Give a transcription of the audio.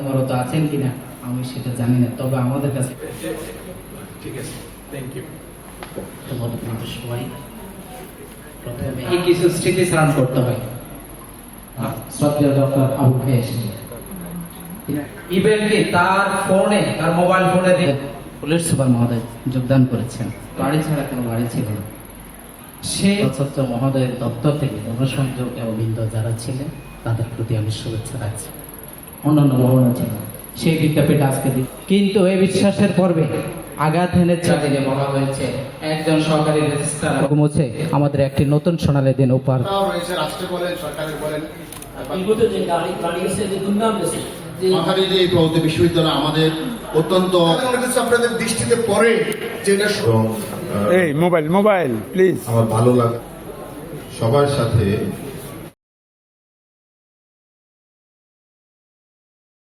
কর্মরত আছেন কিনা আমি সেটা জানি না, তবে আমাদের কাছে ঠিক আছে, থ্যাংক ইউ। তোমাদের মতো সবাই প্রথমে এই কিছু স্মৃতি স্মরণ করতে হয়। শ্রদ্ধেয় ডক্টর আবু খায়ের ইভেন কি তার ফোনে, তার মোবাইল ফোনে পুলিশ সুপার মহোদয় যোগদান করেছেন। বাড়ি ছাড়া কোনো বাড়ি ছিল না। সেই ছাত্র মহোদয়ের দপ্তর থেকে জনসংযোগ এবং বৃন্দ যারা ছিলেন তাদের প্রতি আমি শুভেচ্ছা রাখছি। অন্যান্য ভবনও ছিল সেই বিদ্যাপীঠ আজকে কিন্তু এই বিশ্বাসের পর্বে আঘাত এনেছে দিনে বলা হয়েছে একজন সরকারি রেজিস্ট্রার মুছে আমাদের একটি নতুন সোনালী দিন উপহার রয়েছে। রাষ্ট্রে বলেন, সরকারে বলেন, মাথারি যে এই প্রগতি বিশ্ববিদ্যালয় আমাদের অত্যন্ত আপনাদের দৃষ্টিতে পড়ে যেটা এই মোবাইল প্লিজ। আমার ভালো লাগে সবার সাথে